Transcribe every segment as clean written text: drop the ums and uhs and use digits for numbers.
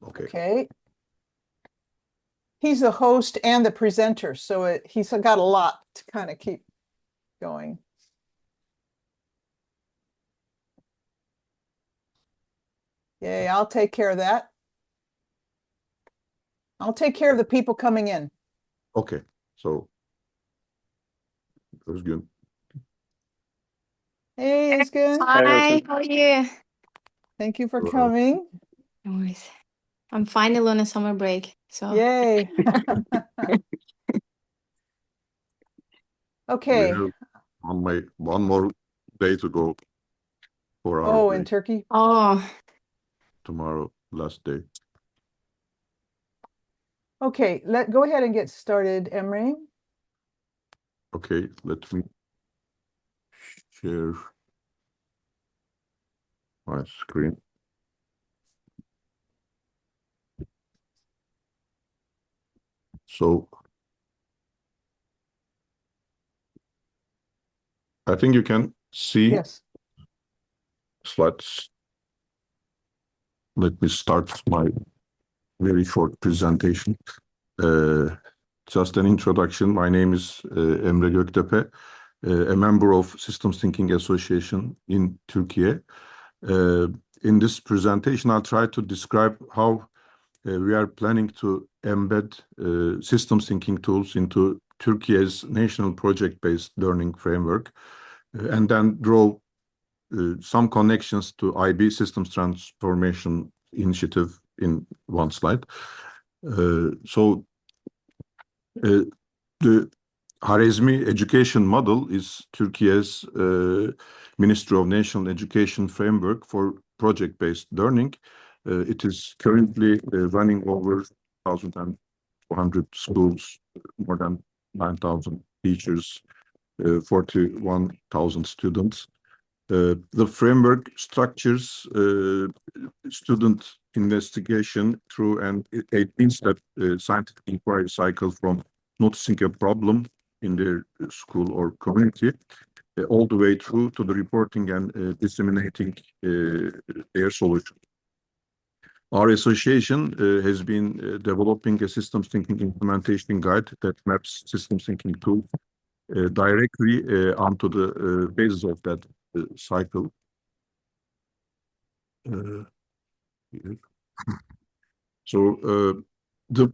Okay. Okay. He's the host and the presenter, so he's got a lot to kind of keep going. Yay, I'll take care of that. I'll take care of the people coming in. Okay. So Özgün. Hey, Özgün. Hi, how are you? Thank you for Hello. coming. No worries. I'm finally on a summer break, so Yay. Okay. We have one more day to go for our Oh, in break. Turkey. oh, Tomorrow, last day. Okay, go ahead and get started, Emre. Okay, let me share my screen. So I think you can see Yes. slides. Let me start my very short presentation. Just an introduction. My name is Emre Göktepe, a member of Systems Thinking Association in Turkey. In this presentation, I'll try to describe how we are planning to embed systems thinking tools into Turkey's national project-based learning framework, and then draw some connections to IB Systems Transformation Initiative in one slide. So the Khwarezmi education model is Turkey's Ministry of National Education framework for project-based learning. It is currently running over 1,200 schools, more than 9,000 teachers, 41,000 students. The framework structures student investigation through an 18-step scientific inquiry cycle from noticing a problem in their school or community all the way through to the reporting and disseminating their solution. Our association has been developing a systems thinking implementation guide that maps systems thinking tools directly onto the basis of that cycle. So the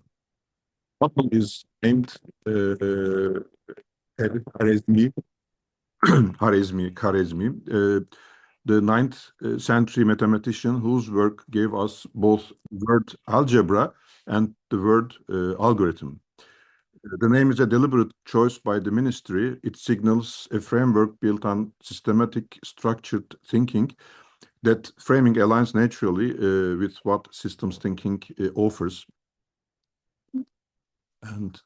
model is aimed at Khwarezmi, the 9th century mathematician whose work gave us both word algebra and the word algorithm. The name is a deliberate choice by the ministry. It signals a framework built on systematic, structured thinking. That framing aligns naturally with what systems thinking offers. And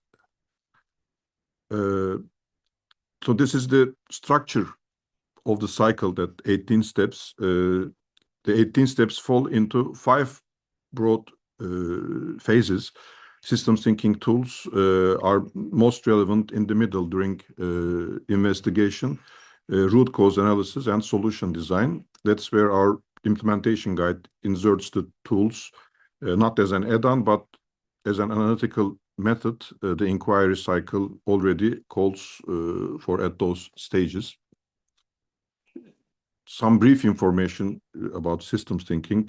so this is the structure of the cycle, that 18 steps. The 18 steps fall into 5 broad phases. Systems thinking tools are most relevant in the middle during investigation, root cause analysis, and solution design. That's where our implementation guide inserts the tools, not as an add-on, but as an analytical method. The inquiry cycle already calls for at those stages. Some brief information about systems thinking.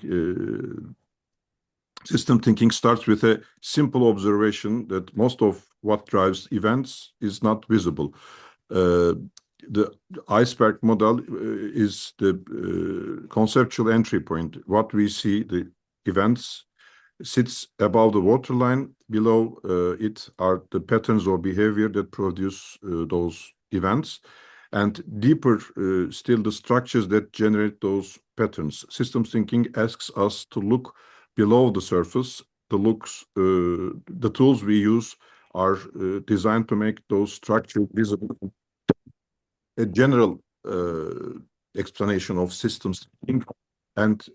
System thinking starts with a simple observation that most of what drives events is not visible. The iceberg model is the conceptual entry point. What we see, the events, sits above the waterline. Below it are the patterns of behavior that produce those events. And deeper still, the structures that generate those patterns. Systems thinking asks us to look below the surface. The tools we use are designed to make those structures visible. A general explanation of systems thinking and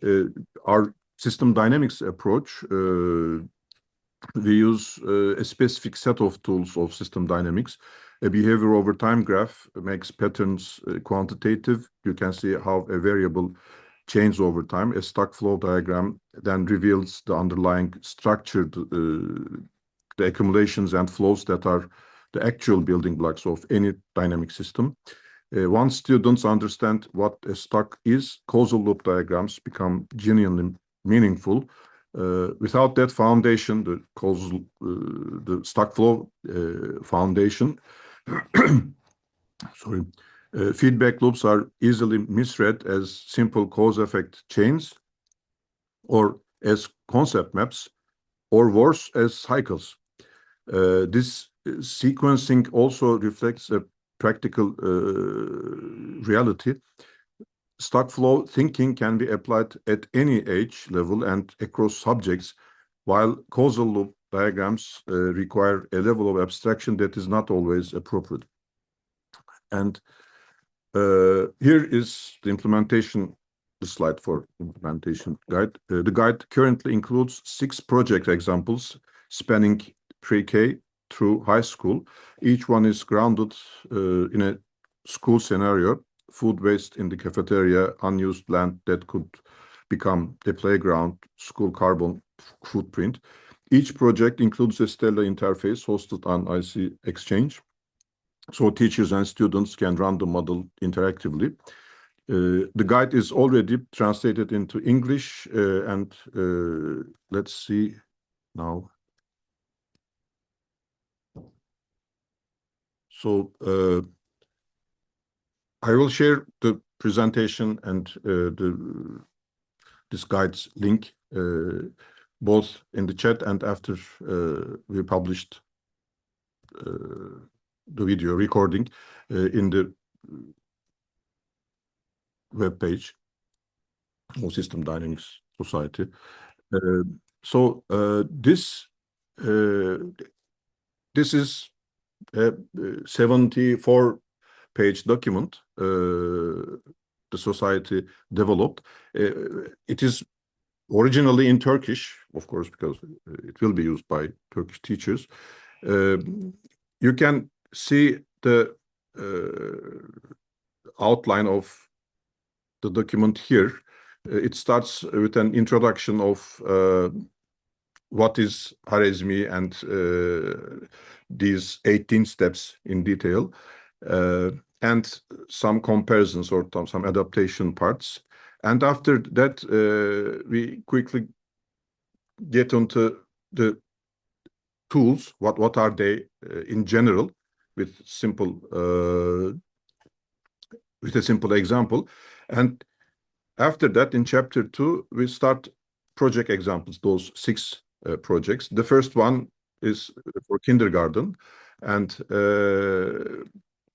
our system dynamics approach. We use a specific set of tools of system dynamics. A behavior over time graph makes patterns quantitative. You can see how a variable change over time. A stock flow diagram then reveals the underlying structure, the accumulations and flows that are the actual building blocks of any dynamic system. Once students understand what a stock is, causal loop diagrams become genuinely meaningful. Without that foundation, the stock flow foundation, sorry, feedback loops are easily misread as simple cause-effect chains, or as concept maps, or worse, as cycles. This sequencing also reflects a practical reality. Stock flow thinking can be applied at any age level and across subjects, while causal loop diagrams require a level of abstraction that is not always appropriate. And here is the implementation, the slide for implementation guide. The guide currently includes 6 project examples spanning pre-K through high school. Each one is grounded in a school scenario: food waste in the cafeteria, unused land that could become a playground, school carbon footprint. Each project includes a Stella interface hosted on IC Exchange, so teachers and students can run the model interactively. The guide is already translated into English, and let's see now. So I will share the presentation and this guide's link both in the chat and after we published the video recording in the web page of System Dynamics Society. This is a 74-page document the society developed. It is originally in Turkish, of course, because it will be used by Turkish teachers. You can see the outline of the document here. It starts with an introduction of what is Khwarizmi and these 18 steps in detail, and some comparisons or some adaptation parts. And after that, we quickly get onto the tools. What are they in general, with a simple example. And after that, in chapter 2, we start project examples, those 6 projects. The first one is for kindergarten, and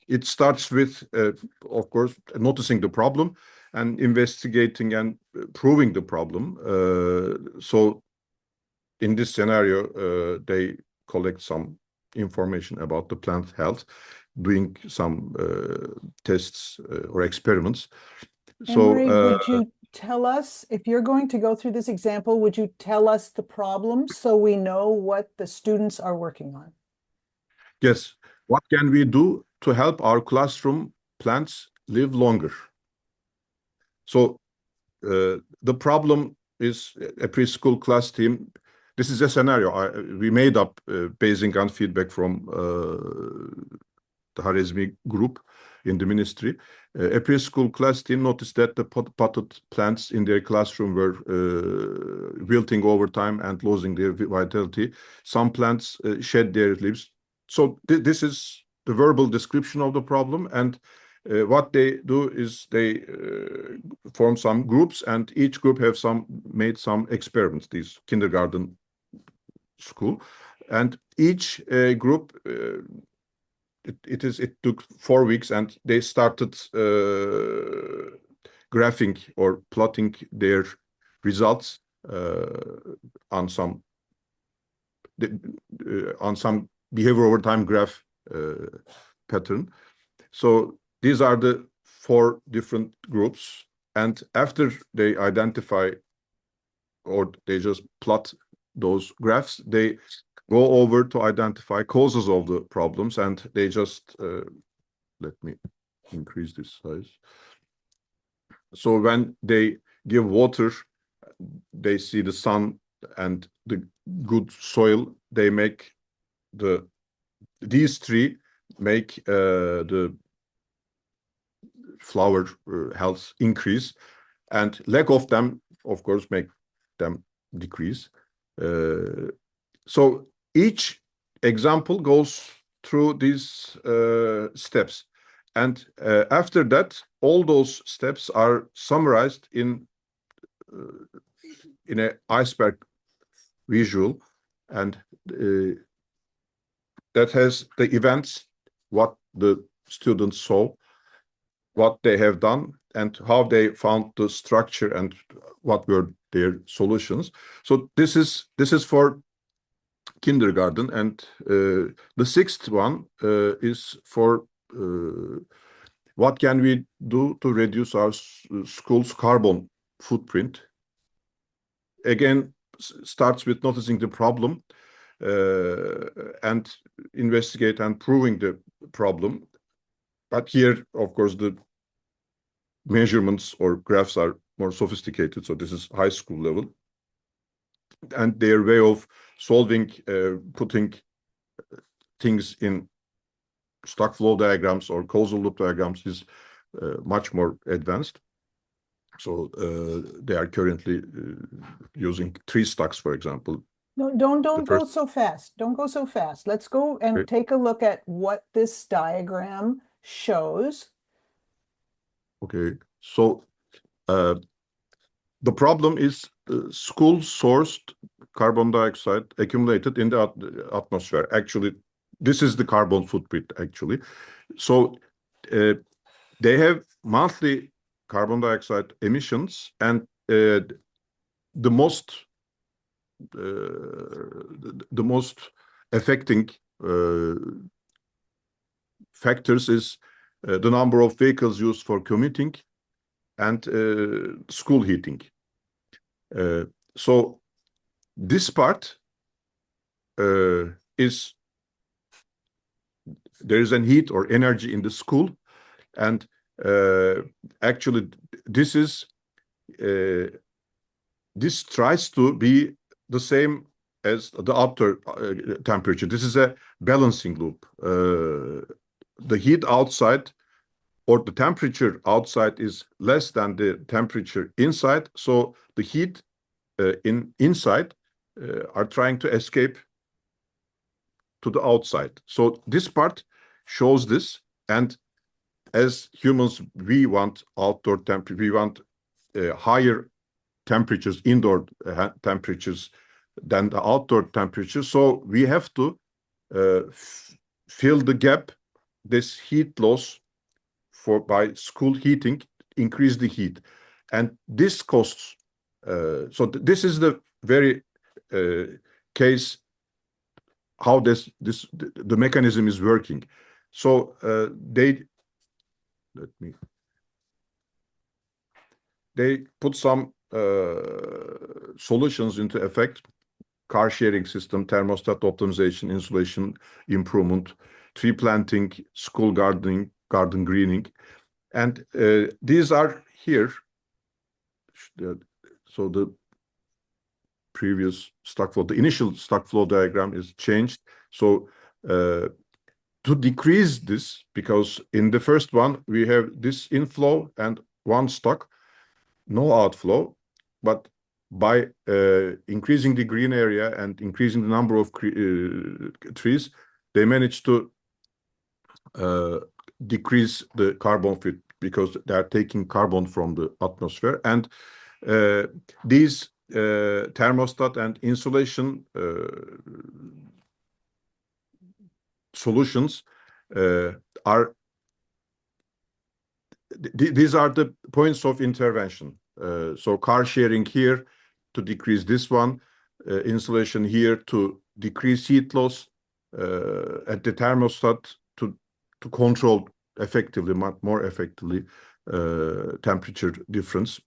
it starts with, of course, noticing the problem and investigating and proving the problem. So in this scenario, they collect some information about the plant health, doing some tests or experiments. So, would you tell us, if you're going to go through this example, would you tell us the problem so we know what the students are working on? Yes. What can we do to help our classroom plants live longer? So the problem is a preschool class team. This is a scenario we made up basing on feedback from the Khwarizmi group in the ministry. A preschool class team noticed that the potted plants in their classroom were wilting over time and losing their vitality. Some plants shed their leaves. So this is the verbal description of the problem, and what they do is they form some groups, and each group have made some experiments. These kindergarten school, and each group it took 4 weeks, and they started graphing or plotting their results on some behavior over time graph pattern. So these are the 4 different groups, and after they identify or they just plot those graphs, they go over to identify causes of the problems, and they just let me increase this size. So when they give water, they see the sun and the good soil, they make these three make the flower health increase, and lack of them, of course, make them decrease. So each example goes through these steps, and after that, all those steps are summarized in an iceberg visual, and that has the events, what the students saw, what they have done, and how they found the structure, and what were their solutions. So this is for kindergarten, and the sixth one is for what can we do to reduce our school's carbon footprint. Again, starts with noticing the problem and investigate and proving the problem. But here, of course, the measurements or graphs are more sophisticated. So this is high school level. And their way of solving, putting things in stock flow diagrams or causal loop diagrams is much more advanced. So they are currently using tree stocks, for example. No, don't go so fast. Don't go so fast. Let's go and take a look at what this diagram shows. Okay, so the problem is school-sourced carbon dioxide accumulated in the atmosphere. Actually, this is the carbon footprint, actually. So they have monthly carbon dioxide emissions, and the most affecting factors is the number of vehicles used for commuting and school heating. So this part is there is an heat or energy in the school, and actually this is this tries to be the same as the outdoor temperature. This is a balancing loop. The heat outside or the temperature outside is less than the temperature inside. So the heat inside are trying to escape to the outside. So this part shows this. And as humans, we want outdoor temperature. We want higher temperatures, indoor temperatures than the outdoor temperature. So we have to fill the gap, this heat loss by school heating, increase the heat, and this costs. So this is the very case how the mechanism is working. So they put some solutions into effect: car sharing system, thermostat optimization, insulation improvement, tree planting, school gardening, garden greening, and these are here. So the previous stock flow, the initial stock flow diagram is changed. So to decrease this, because in the first one we have this inflow and one stock, no outflow, but by increasing the green area and increasing the number of trees, they managed to decrease the carbon footprint because they are taking carbon from the atmosphere. And these thermostat and insulation solutions are these are the points of intervention. So car sharing here to decrease this one, insulation here to decrease heat loss, at the thermostat to control effectively, more effectively, temperature difference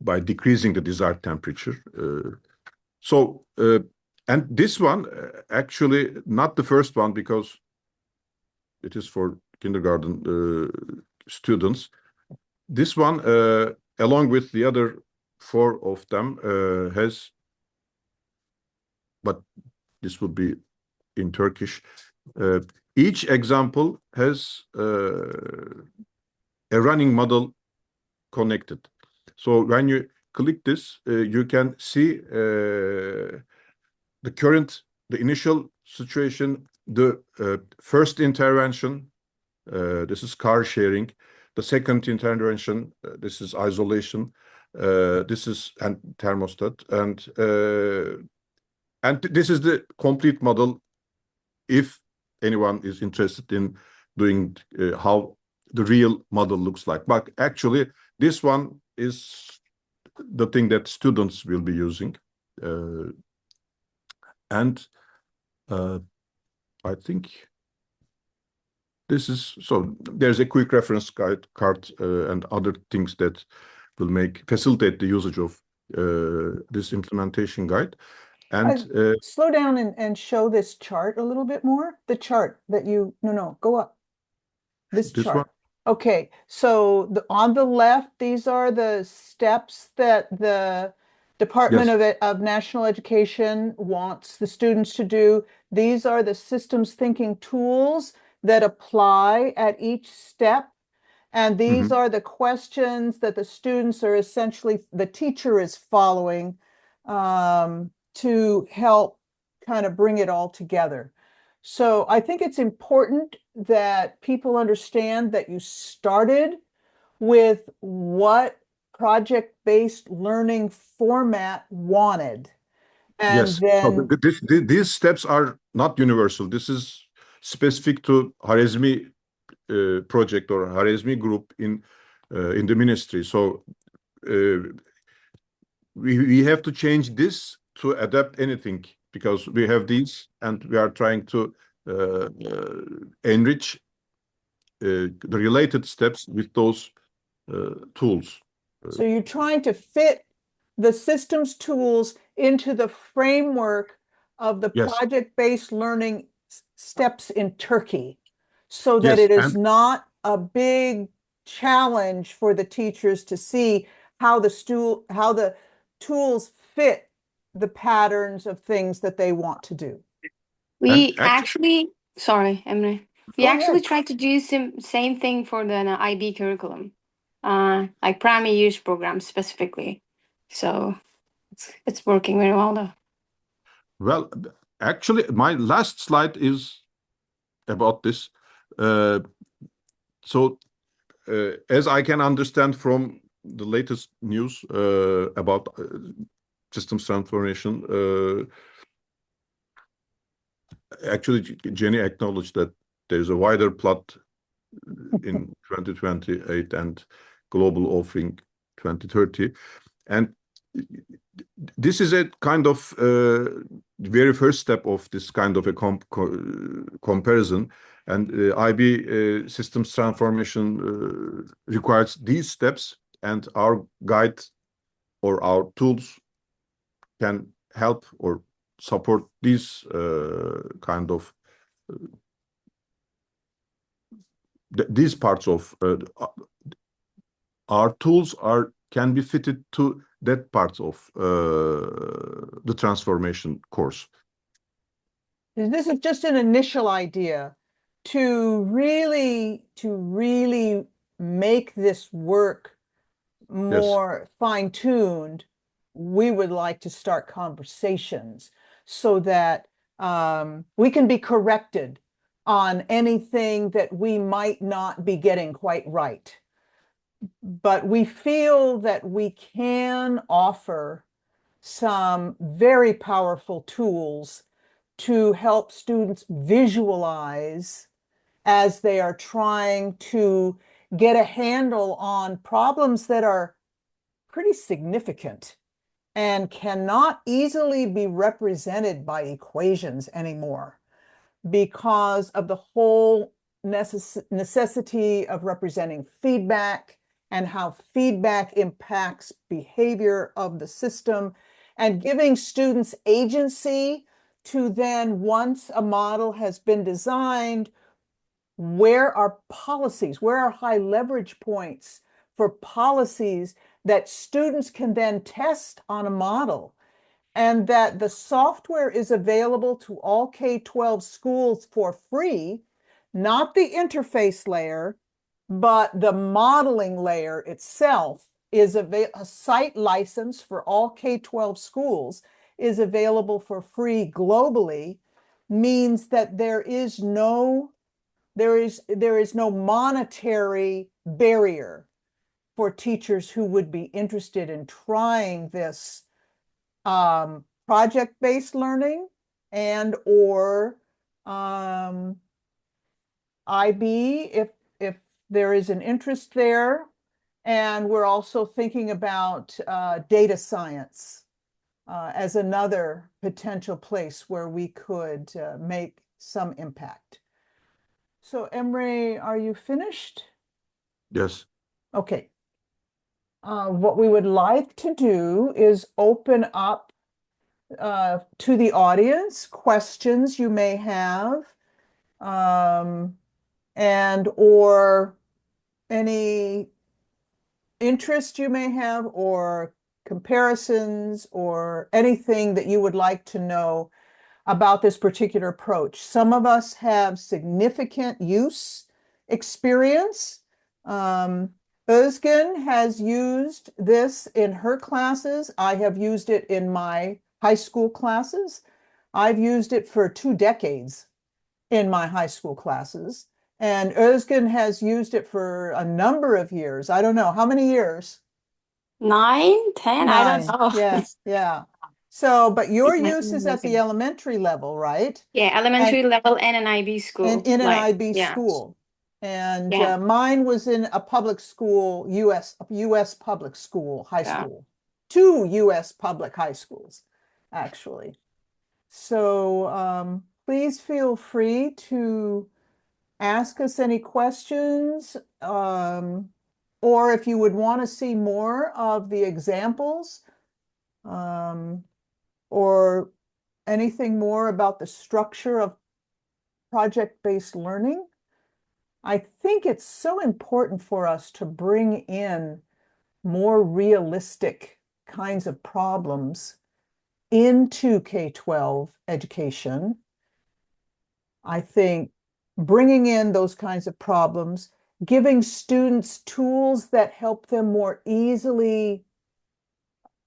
by decreasing the desired temperature. And this one actually not the first one, because it is for kindergarten students. This one along with the other 4 of them, has, but this would be in Turkish. Each example has a running model connected. So when you click this, you can see the initial situation, the first intervention, this is car sharing. The second intervention, this is isolation. This is and thermostat, and this is the complete model. If anyone is interested in doing how the real model looks like, but actually this one is the thing that students will be using, and I think this is so. There's a quick reference card and other things that will facilitate the usage of this implementation guide. And slow down and show this chart a little bit more. The chart that no, go up. This chart. One? Okay, so on the left, these are the steps that the Department of National Education wants the students to do. These are the systems thinking tools that apply at each step. And these are the questions that the students are essentially, the teacher is following to help kind of bring it all together. So I think it's important that people understand that you started with what project-based learning format wanted. And yes, then these steps are not universal. This is specific to Khwarizmi project or Khwarizmi group in the ministry. So we have to change this to adapt anything, because we have these and we are trying to enrich the related steps with those tools. So you're trying to fit the systems tools into the framework of the project-based learning steps in Turkey, so that it is not a big challenge for the teachers to see how the tools fit the patterns of things that they want to do. We actually, sorry, Emre. We Go actually ahead. tried to do same thing for the IB curriculum, like primary use programs specifically. So it's working very well though. Well, actually, my last slide is about this. So, as I can understand from the latest news about systems transformation, actually, Jenny acknowledged that there's a wider plot in 2028 and global offering 2030. And this is a kind of very first step of this kind of a comparison. And IB systems transformation requires these steps, and our guide or our tools can help or support these kind of these parts of our tools can be fitted to that part of the transformation course. This is just an initial idea to really make this work more fine-tuned. We would like to start conversations so that we can be corrected on anything that we might not be getting quite right. But we feel that we can offer some very powerful tools to help students visualize as they are trying to get a handle on problems that are pretty significant and cannot easily be represented by equations anymore, because of the whole necessity of representing feedback and how feedback impacts behavior of the system, and giving students agency to then, once a model has been designed, where are policies, where are high leverage points for policies that students can then test on a model, and that the software is available to all K-12 schools for free, not the interface layer, but the modeling layer itself is a site license for all K-12 schools is available for free globally, means that there is no monetary barrier for teachers who would be interested in trying this project-based learning and or IB if there is an interest there. And we're also thinking about data science as another potential place where we could make some impact. So Emre, are you finished? Yes. Okay. What we would like to do is open up to the audience questions you may have, and or any interest you may have, or comparisons, or anything that you would like to know about this particular approach. Some of us have significant use experience. Özgen has used this in her classes. I have used it in my high school classes. I've used it for 2 decades in my high school classes. And Özgen has used it for a number of years. I don't know, how many years? 9, 10, I don't 9. know. Yes, yeah. So, but your It's use is at the amazing. elementary level, right? Yeah, elementary level and an IB school. And in an Like, IB yeah. school. And Yeah. mine was in a public school, US public school, high Yeah. school. 2 US public high schools, actually. So please feel free to ask us any questions, or if you would want to see more of the examples, or anything more about the structure of project-based learning. I think it's so important for us to bring in more realistic kinds of problems into K-12 education. I think bringing in those kinds of problems, giving students tools that help them more easily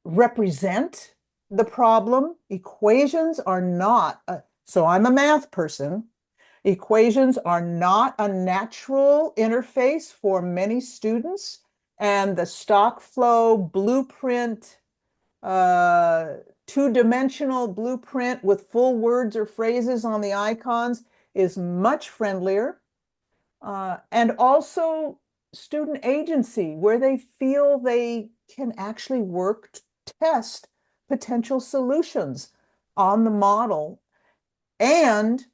represent the problem. Equations are not, so I'm a math person. Equations are not a natural interface for many students, and the stock flow blueprint, 2-dimensional blueprint with full words or phrases on the icons is much friendlier. And also student agency, where they feel they can actually work to test potential solutions on the model and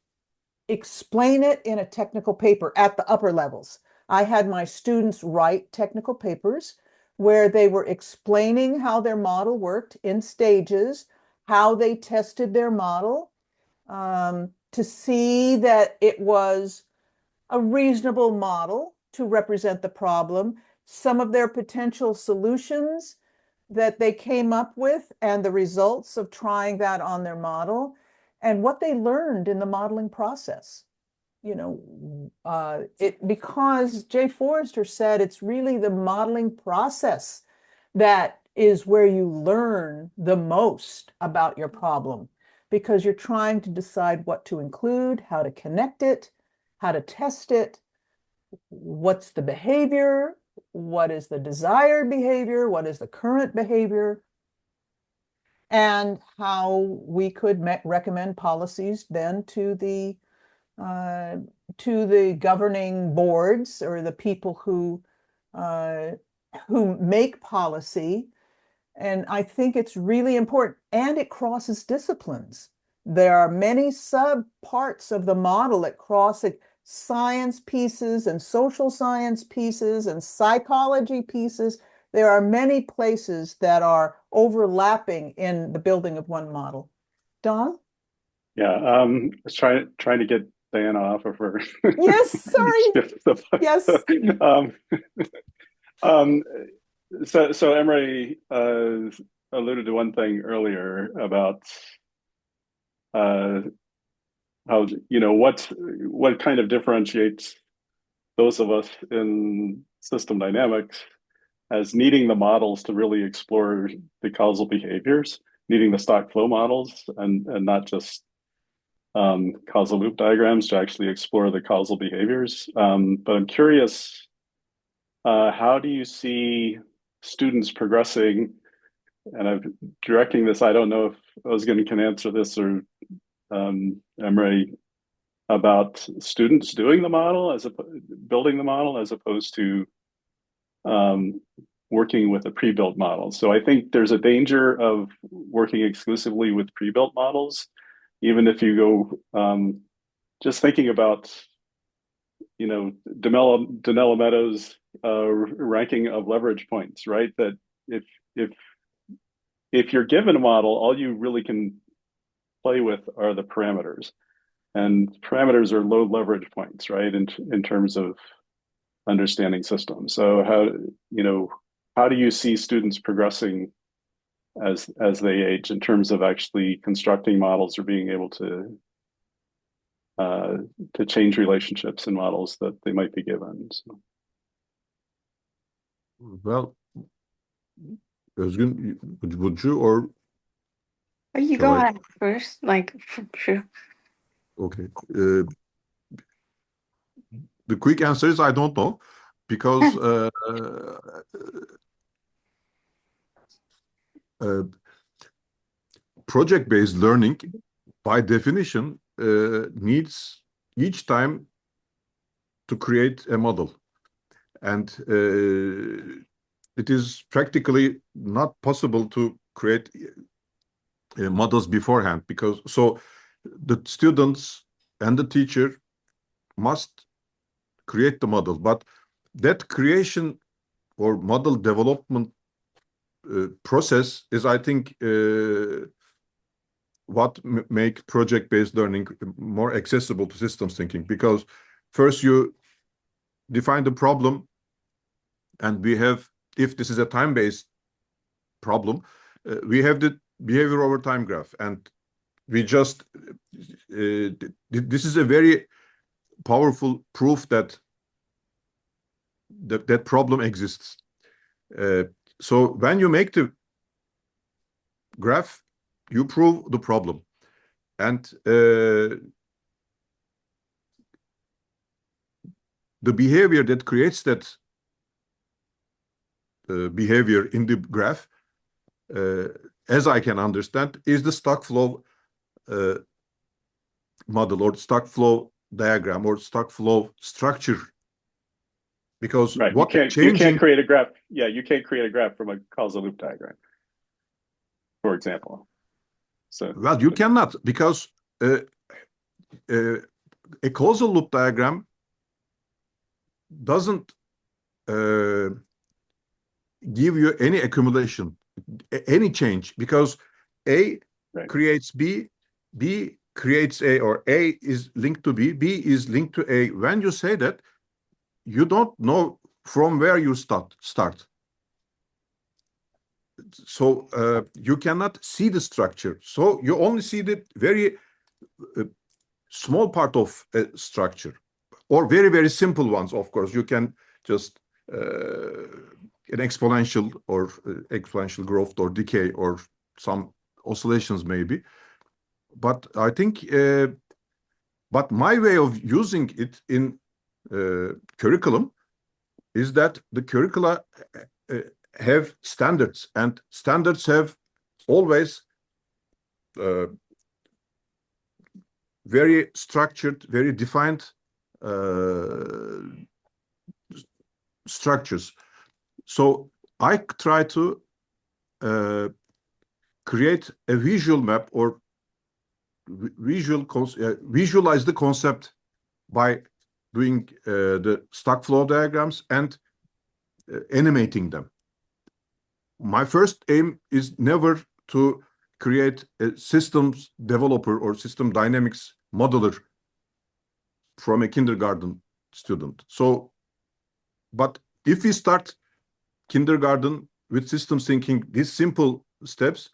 explain it in a technical paper at the upper levels. I had my students write technical papers where they were explaining how their model worked in stages, how they tested their model, to see that it was a reasonable model to represent the problem, some of their potential solutions that they came up with, and the results of trying that on their model, and what they learned in the modeling process. Because Jay Forrester said it's really the modeling process that is where you learn the most about your problem, because you're trying to decide what to include, how to connect it, how to test it, what's the behavior, what is the desired behavior, what is the current behavior, and how we could recommend policies then to the governing boards, or the people who make policy. And I think it's really important, and it crosses disciplines. There are many sub parts of the model that cross it, science pieces and social science pieces and psychology pieces. There are many places that are overlapping in the building of one model. Don? Yeah, I was trying to get Diana off of her. Yes, sorry. shift. Yes. Um, So Emre alluded to one thing earlier about how, what kind of differentiates those of us in system dynamics as needing the models to really explore the causal behaviors, needing the stock flow models, and not just causal loop diagrams to actually explore the causal behaviors. But I'm curious, how do you see students progressing? And I'm directing this, I don't know if Ozgun can answer this, or Emre, about students doing the model building the model as opposed to working with a pre-built model. So I think there's a danger of working exclusively with pre-built models, even if you go just thinking about, Donella Meadows' ranking of leverage points, right? That if if you're given a model, all you really can play with are the parameters, and parameters are low leverage points, right? In terms of understanding systems. So how do you see students progressing as they age in terms of actually constructing models or being able to change relationships in models that they might be given? So. Well, Özgün, would you, or You shall go I? ahead first, like sure. Okay. The quick answer is I don't know, because project-based learning, by definition, needs each time to create a model, and it is practically not possible to create models beforehand, because the students and the teacher must create the model, but that creation or model development process is, I think, what make project-based learning more accessible to systems thinking, because first you define the problem, and we have, if this is a time-based problem, we have the behavior over time graph, and we just this is a very powerful proof that that problem exists. So when you make the graph, you prove the problem, and the behavior that creates that behavior in the graph, as I can understand, is the stock flow model, or stock flow diagram, or stock flow structure. Because right, what you can't create a graph. Yeah, you can't create a graph from a causal loop diagram, for example. So, well, you cannot, because a causal loop diagram doesn't give you any accumulation, any change, because A right. creates B, B creates A, or A is linked to B, B is linked to A. When you say that, you don't know from where you start. So you cannot see the structure. So you only see the very small part of a structure, or very, very simple ones. Of course, you can just an exponential, or exponential growth or decay, or some oscillations maybe. But I think, but my way of using it in curriculum is that the curricula have standards, and standards have always very structured, very defined structures. So I try to create a visual map, or visualize the concept by doing the stock flow diagrams and animating them. My first aim is never to create a systems developer or system dynamics modeler from a kindergarten student. So, but if we start kindergarten with systems thinking, these simple steps,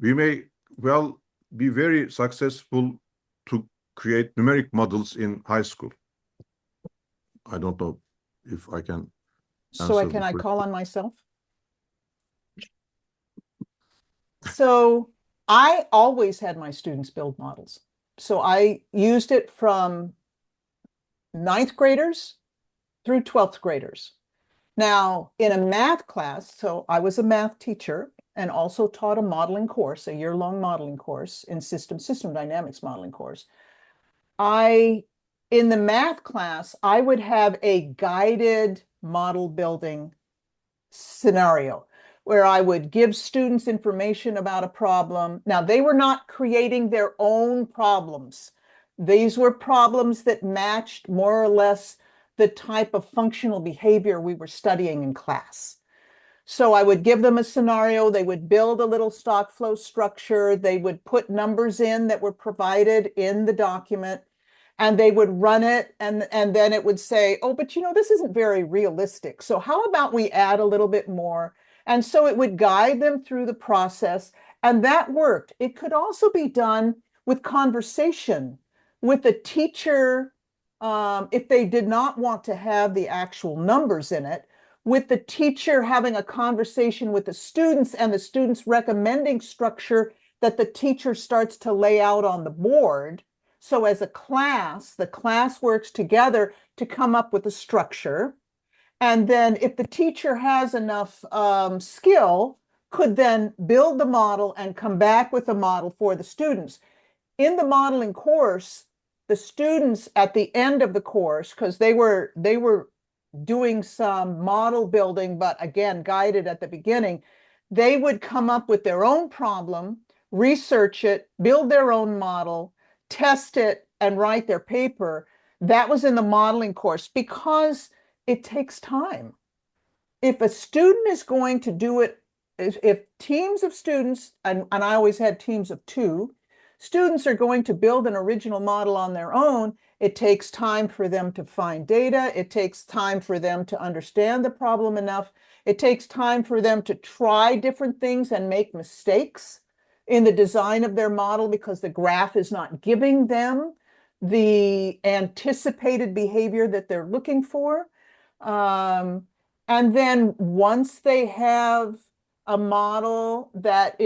we may well be very successful to create numeric models in high school. I don't know if I can So answer can the I question. call on myself? So I always had my students build models. So I used it from 9th graders through 12th graders. Now, in a math class, so I was a math teacher and also taught a modeling course, a year-long modeling course in system dynamics modeling course. In the math class, I would have a guided model building scenario where I would give students information about a problem. Now, they were not creating their own problems. These were problems that matched more or less the type of functional behavior we were studying in class. So I would give them a scenario, they would build a little stock flow structure, they would put numbers in that were provided in the document, and they would run it, and then it would say, oh, but this isn't very realistic. So how about we add a little bit more? And so it would guide them through the process, and that worked. It could also be done with conversation with the teacher, if they did not want to have the actual numbers in it, with the teacher having a conversation with the students and the students recommending structure that the teacher starts to lay out on the board. So as a class, the class works together to come up with a structure. And then if the teacher has enough skill, could then build the model and come back with a model for the students. In the modeling course, the students at the end of the course, because they were doing some model building, but again, guided at the beginning, they would come up with their own problem, research it, build their own model, test it, and write their paper. That was in the modeling course because it takes time. If a student is going to do it, if teams of students, and I always had teams of 2, students are going to build an original model on their own, it takes time for them to find data. It takes time for them to understand the problem enough. It takes time for them to try different things and make mistakes in the design of their model because the graph is not giving them the anticipated behavior that they're looking for. And then once they have a model that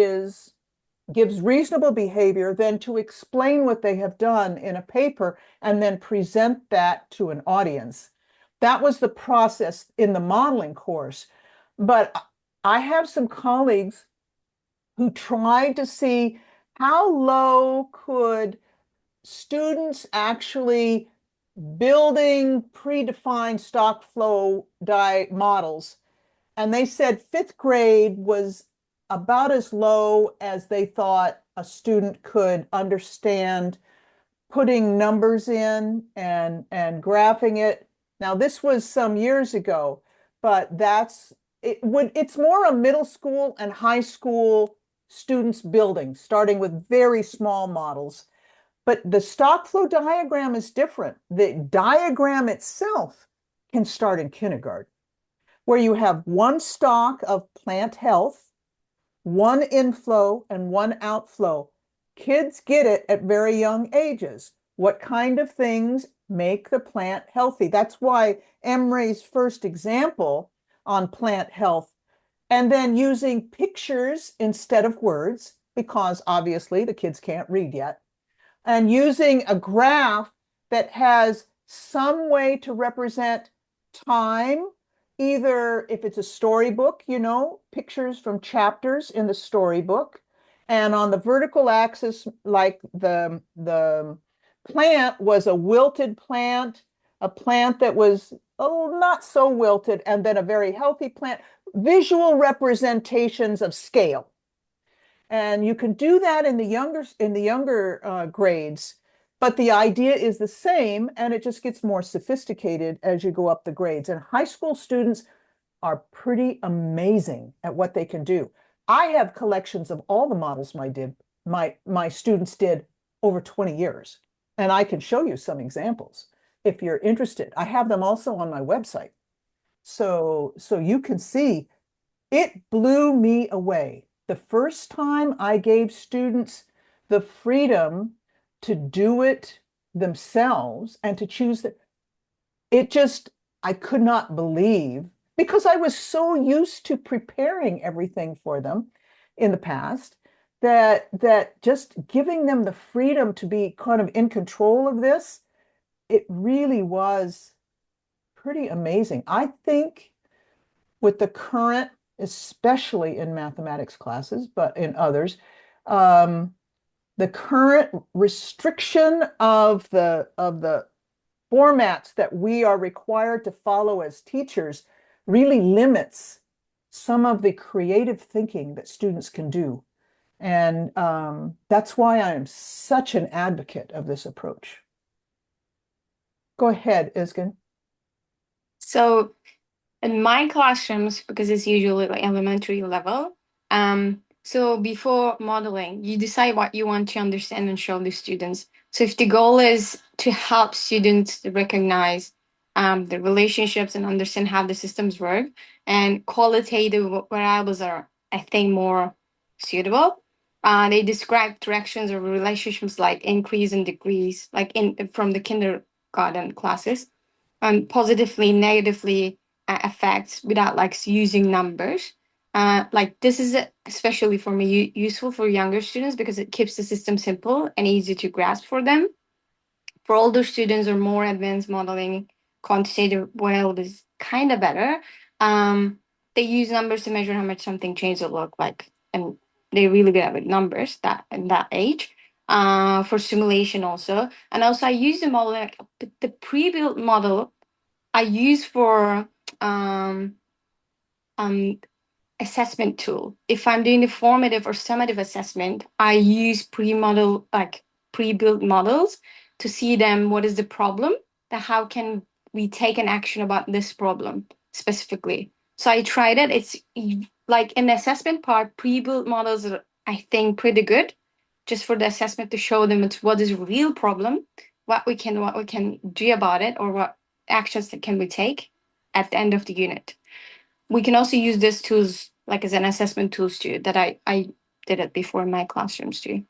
gives reasonable behavior, then to explain what they have done in a paper and then present that to an audience. That was the process in the modeling course. But I have some colleagues who tried to see how low could students actually building predefined stock flow models. And they said 5th grade was about as low as they thought a student could understand putting numbers in and graphing it. Now, this was some years ago, but it's more a middle school and high school students building, starting with very small models. But the stock flow diagram is different. The diagram itself can start in kindergarten, where you have one stock of plant health, one inflow and one outflow. Kids get it at very young ages. What kind of things make the plant healthy? That's why Emre's first example on plant health, and then using pictures instead of words, because obviously the kids can't read yet, and using a graph that has some way to represent time, either if it's a storybook, pictures from chapters in the storybook, and on the vertical axis, like the plant was a wilted plant, a plant that was not so wilted, and then a very healthy plant, visual representations of scale. And you can do that in the younger grades, but the idea is the same, and it just gets more sophisticated as you go up the grades. And high school students are pretty amazing at what they can do. I have collections of all the models my students did over 20 years, and I can show you some examples if you're interested. I have them also on my website, so you can see it blew me away. The first time I gave students the freedom to do it themselves and to choose I could not believe, because I was so used to preparing everything for them in the past, that just giving them the freedom to be kind of in control of this, it really was pretty amazing. I think with the current, especially in mathematics classes, but in others, the current restriction of the formats that we are required to follow as teachers really limits some of the creative thinking that students can do. And that's why I am such an advocate of this approach. Go ahead, Isgan. So in my classrooms, because it's usually like elementary level, so before modeling, you decide what you want to understand and show the students. So if the goal is to help students recognize the relationships and understand how the systems work, and qualitative variables are, I think, more suitable. They describe directions or relationships like increase and decrease, like from the kindergarten classes, and positively, negatively effects without like using numbers. Like this is especially for me useful for younger students because it keeps the system simple and easy to grasp for them. For older students or more advanced modeling, quantitative well is kind of better. They use numbers to measure how much something changes or look like, and they're really good with numbers that in that age. For simulation also, and also I use the model like the pre-built model I use for um, assessment tool. If I'm doing the formative or summative assessment, I use pre-built models to see them what is the problem, that how can we take an action about this problem specifically. So I tried it. It's like in the assessment part, pre-built models are, I think, pretty good just for the assessment to show them it's what is a real problem, what we can do about it, or what actions that can we take at the end of the unit. We can also use these tools like as an assessment tools too, that I did it before in my classrooms too.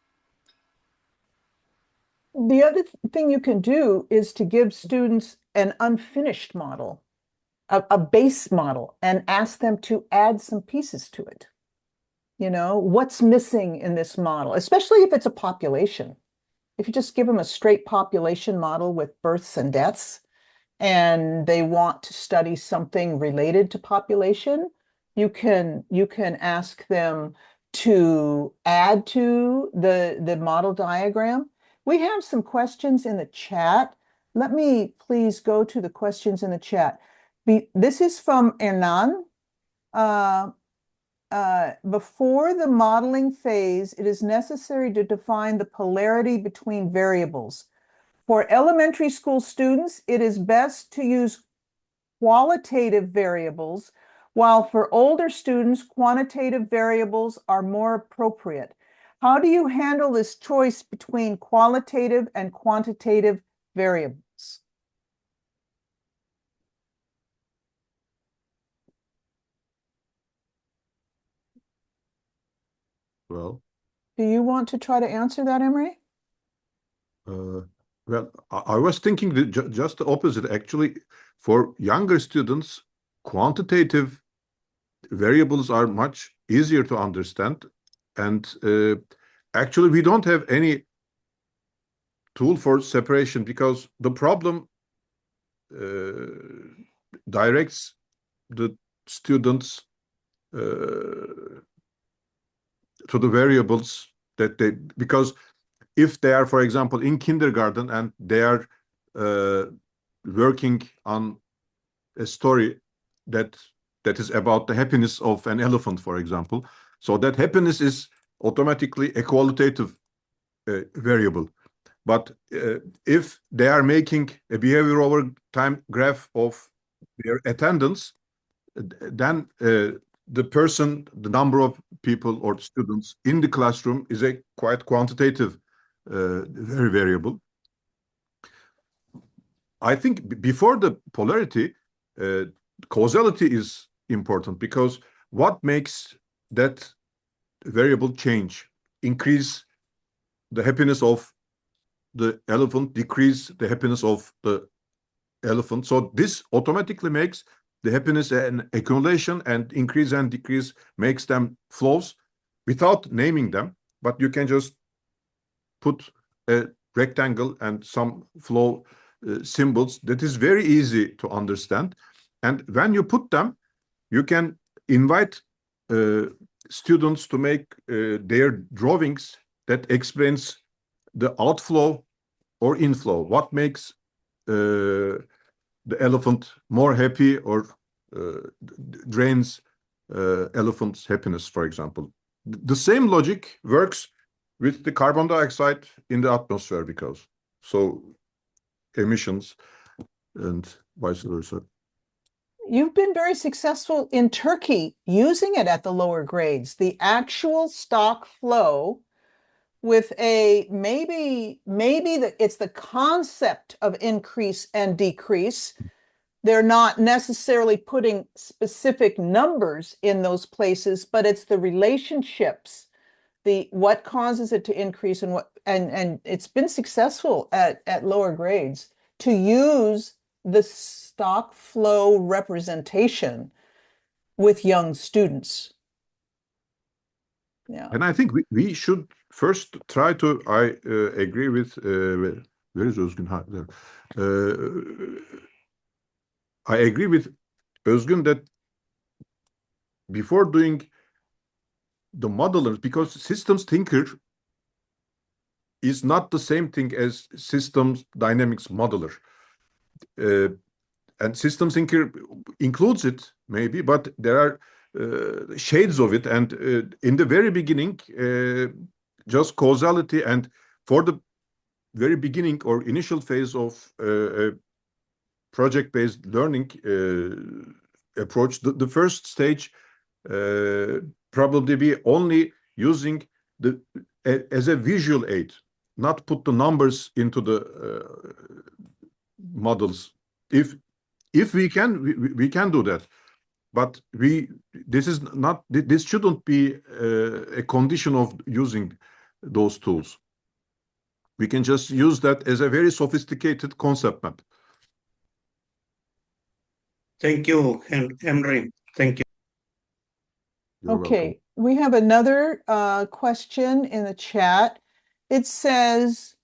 The other thing you can do is to give students an unfinished model, a base model, and ask them to add some pieces to it. You know, what's missing in this model, especially if it's a population. If you just give them a straight population model with births and deaths, and they want to study something related to population, you can ask them to add to the model diagram. We have some questions in the chat. Let me please go to the questions in the chat. This is from Hernan. Before the modeling phase, it is necessary to define the polarity between variables. For elementary school students, it is best to use qualitative variables, while for older students, quantitative variables are more appropriate. How do you handle this choice between qualitative and quantitative variables? Well, do you want to try to answer that, Emery? Well, I was thinking that just the opposite. Actually, for younger students, quantitative variables are much easier to understand. And actually, we don't have any tool for separation because the problem directs the students to the variables that because if they are, for example, in kindergarten and they are working on a story that is about the happiness of an elephant, for example, so that happiness is automatically a qualitative variable. But if they are making a behavior over time graph of their attendance, then the number of people or students in the classroom is a quite quantitative very variable. I think before the polarity, causality is important because what makes that variable change? Increase the happiness of the elephant, decrease the happiness of the elephant. So this automatically makes the happiness an accumulation, and increase and decrease makes them flows without naming them. But you can just put a rectangle and some flow symbols. That is very easy to understand. And when you put them, you can invite students to make their drawings that explains the outflow or inflow. What makes the elephant more happy or drains elephant's happiness, for example. The same logic works with the carbon dioxide in the atmosphere, because so emissions and vice versa. You've been very successful in Turkey using it at the lower grades, the actual stock flow with a maybe it's the concept of increase and decrease. They're not necessarily putting specific numbers in those places, but it's the relationships, the what causes it to increase and what and it's been successful at lower grades to use the stock flow representation with young students. Yeah. And I think we should first try to, I agree with, where is Özgün? There. I agree with Özgün that before doing the modelers, because systems thinker is not the same thing as systems dynamics modeler. And systems thinker includes it maybe, but there are shades of it. And in the very beginning, just causality, and for the very beginning or initial phase of project-based learning approach, the first stage probably be only using the as a visual aid, not put the numbers into the models. If we can, we can do that, but this shouldn't be a condition of using those tools. We can just use that as a very sophisticated concept map. Thank you, Henry. Thank you. You're Okay, welcome. we have another question in the chat. It says,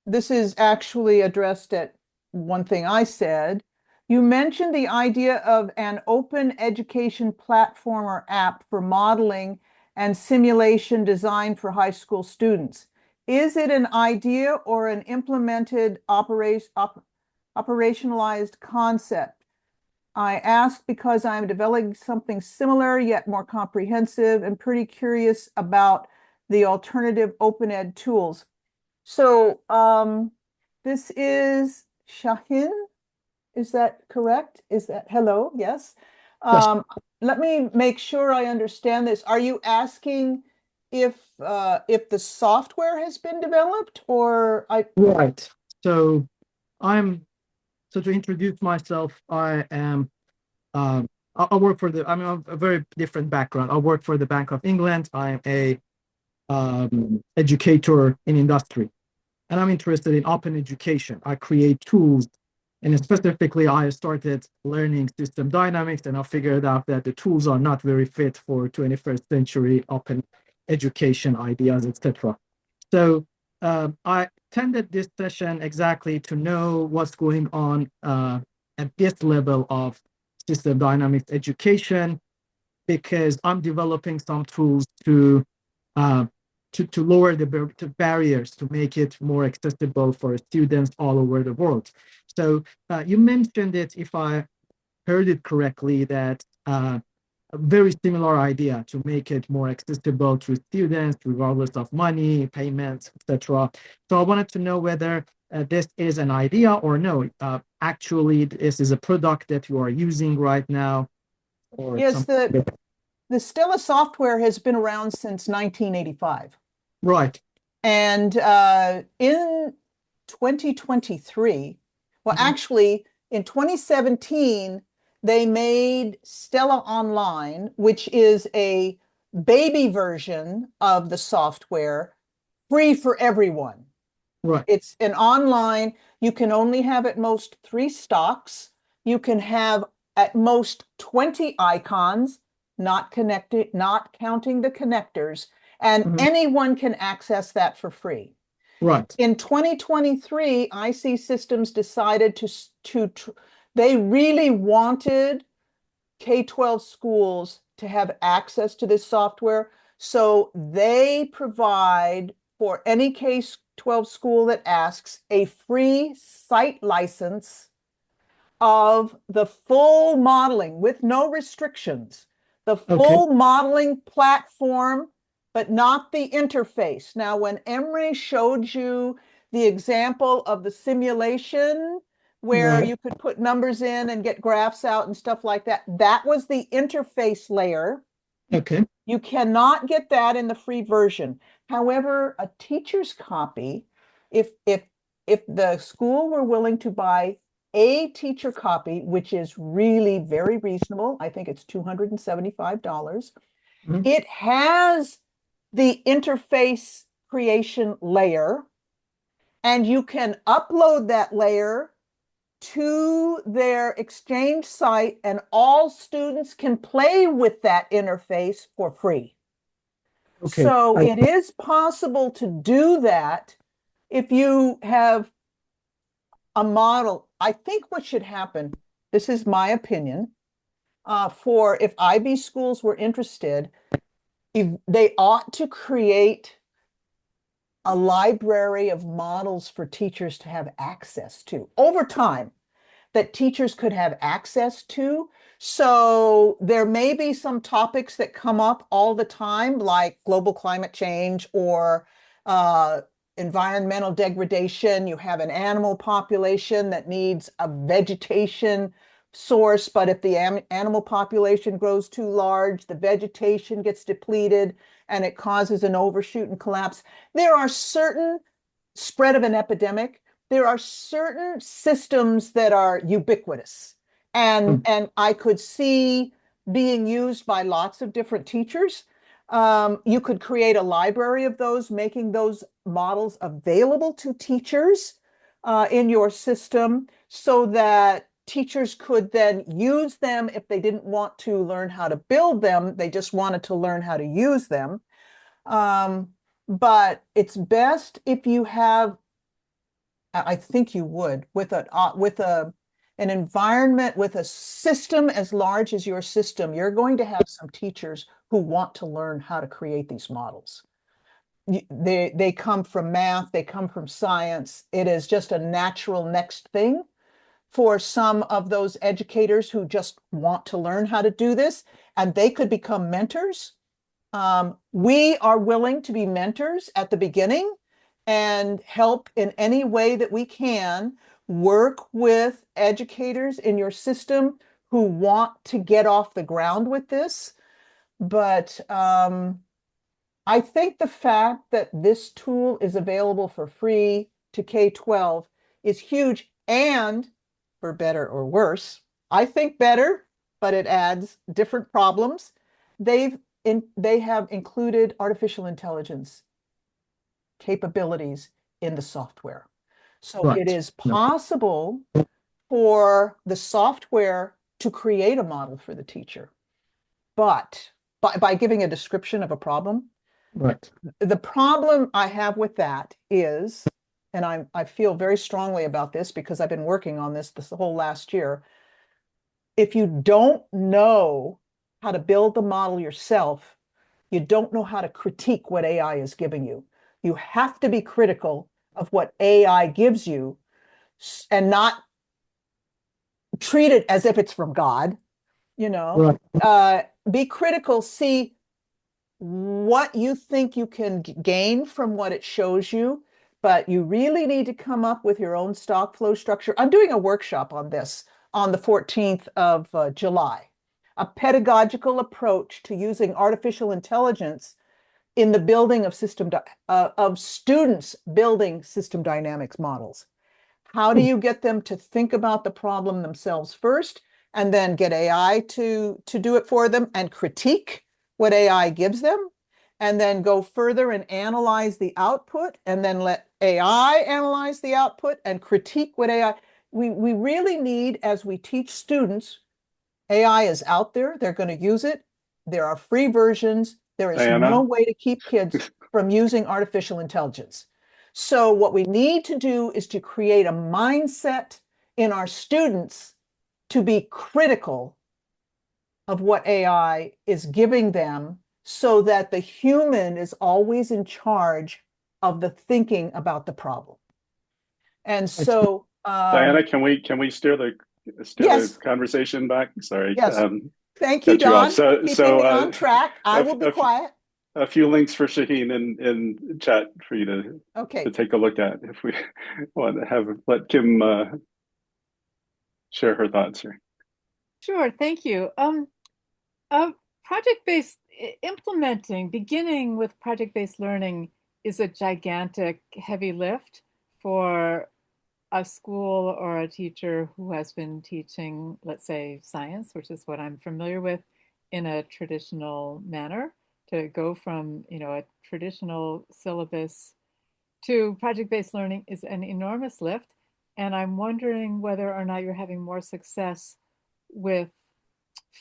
this is actually addressed at one thing I said. You mentioned the idea of an open education platform or app for modeling and simulation designed for high school students. Is it an idea or an implemented operationalized concept? I ask because I'm developing something similar yet more comprehensive and pretty curious about the alternative open ed tools. So this is Shahin. Is that correct? Is that hello? Yes. Yes. Let me make sure I understand this. Are you asking if the software has been developed, or Right. So to introduce myself, I am I work for I'm a very different background. I work for the Bank of England. I am a educator in industry, and I'm interested in open education. I create tools, and specifically I started learning system dynamics, and I figured out that the tools are not very fit for 21st century open education ideas, etc. So I attended this session exactly to know what's going on at this level of system dynamics education, because I'm developing some tools to lower the barriers, to make it more accessible for students all over the world. So you mentioned it, if I heard it correctly, that a very similar idea to make it more accessible to students regardless of money, payments, etc. So I wanted to know whether this is an idea or no. Actually, this is a product that you are using right now. Or yes, the Stella software has been around since 1985. Right. And in 2023, well, actually, in 2017, they made Stella Online, which is a baby version of the software, free for everyone. Right. It's an online, you can only have at most 3 stocks. You can have at most 20 icons, not connected, not counting the connectors, and anyone can access that for free. Right. In 2023, IC Systems decided they really wanted K-12 schools to have access to this software. So they provide for any K-12 school that asks a free site license of the full modeling with no restrictions, the full modeling platform, but not the interface. Now, when Emre showed you the example of the simulation where you could put numbers in and get graphs out and stuff like that, that was the interface layer. Okay. You cannot get that in the free version. However, a teacher's copy, if the school were willing to buy a teacher copy, which is really very reasonable, I think it's $275, it has the interface creation layer, and you can upload that layer to their Exchange site, and all students can play with that interface for free. Okay. So it is possible to do that if you have a model. I think what should happen, this is my opinion, for if IB schools were interested, they ought to create a library of models for teachers to have access to over time, that teachers could have access to. So there may be some topics that come up all the time, like global climate change or environmental degradation. You have an animal population that needs a vegetation source, but if the animal population grows too large, the vegetation gets depleted and it causes an overshoot and collapse. There are certain spread of an epidemic. There are certain systems that are ubiquitous, and I could see being used by lots of different teachers. You could create a library of those, making those models available to teachers in your system so that teachers could then use them if they didn't want to learn how to build them. They just wanted to learn how to use them. But it's best if you have, I think you would, with an environment, with a system as large as your system, you're going to have some teachers who want to learn how to create these models. They come from math, they come from science. It is just a natural next thing for some of those educators who just want to learn how to do this, and they could become mentors. We are willing to be mentors at the beginning and help in any way that we can, work with educators in your system who want to get off the ground with this. But I think the fact that this tool is available for free to K-12 is huge, and for better or worse, I think better, but it adds different problems. They have included artificial intelligence capabilities in the software. So it is possible for the software to create a model for the teacher, but by giving a description of a problem. Right. The problem I have with that is, and I feel very strongly about this because I've been working on this whole last year. If you don't know how to build the model yourself, you don't know how to critique what AI is giving you. You have to be critical of what AI gives you and not treat it as if it's from God, you know. Right. Be critical, see what you think you can gain from what it shows you, but you really need to come up with your own stock flow structure. I'm doing a workshop on this on the 14th of July, a pedagogical approach to using artificial intelligence in the building of students building system dynamics models. How do you get them to think about the problem themselves first, and then get AI to do it for them and critique what AI gives them, and then go further and analyze the output, and then let AI analyze the output and critique what AI. We really need, as we teach students, AI is out there. They're going to use it. There are free versions. There is Diana? no way to keep kids from using artificial intelligence. So what we need to do is to create a mindset in our students to be critical of what AI is giving them, so that the human is always in charge of the thinking about the problem. And so, Diana, can we steer the yes, conversation back? Sorry. yes. Thank you, cut you off. Don, keeping me on track. I will be quiet. A few links for Shaheen in chat for you to Okay. take a look at if we want to let Kim share her thoughts here. Sure, thank you. Project-based implementing, beginning with project-based learning is a gigantic, heavy lift for a school or a teacher who has been teaching, let's say, science, which is what I'm familiar with, in a traditional manner. To go from, a traditional syllabus to project-based learning is an enormous lift. And I'm wondering whether or not you're having more success with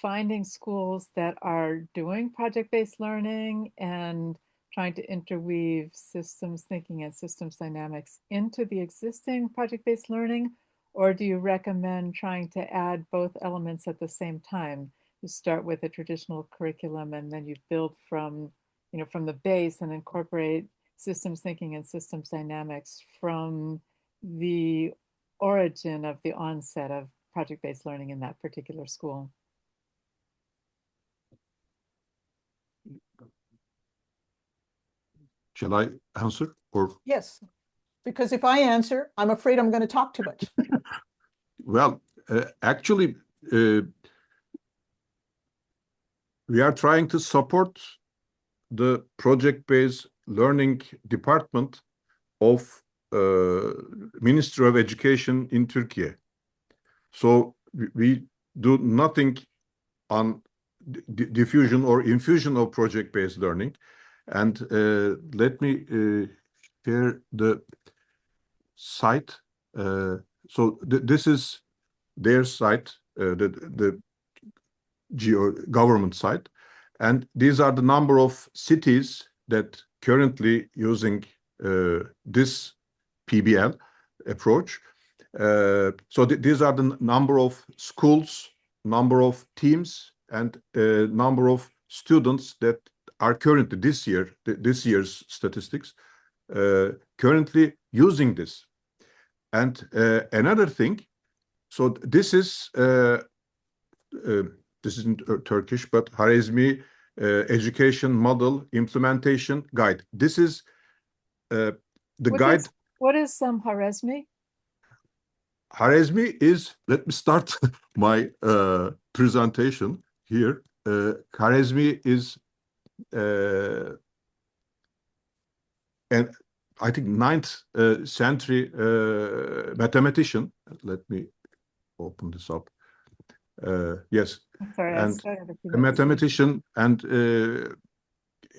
finding schools that are doing project-based learning and trying to interweave systems thinking and systems dynamics into the existing project-based learning, or do you recommend trying to add both elements at the same time? You start with a traditional curriculum and then you build from the base and incorporate systems thinking and systems dynamics from the origin of the onset of project-based learning in that particular school. Shall I answer? Or Yes, because if I answer, I'm afraid I'm going to talk too much. well, actually, we are trying to support the project-based learning department of Ministry of Education in Turkey. So we do nothing on diffusion or infusion of project-based learning. And let me share the site. So this is their site, the government site. And these are the number of cities that currently using this PBL approach. So these are the number of schools, number of teams, and number of students that are currently this year's statistics, currently using this. And another thing, so this is this isn't Turkish, but Harizmi Education Model Implementation Guide. This is the guide. What is Harizmi? Harizmi is, let me start my presentation here. Harizmi is and I think 9th century mathematician. Let me open this up. Yes, sorry, and a mathematician, and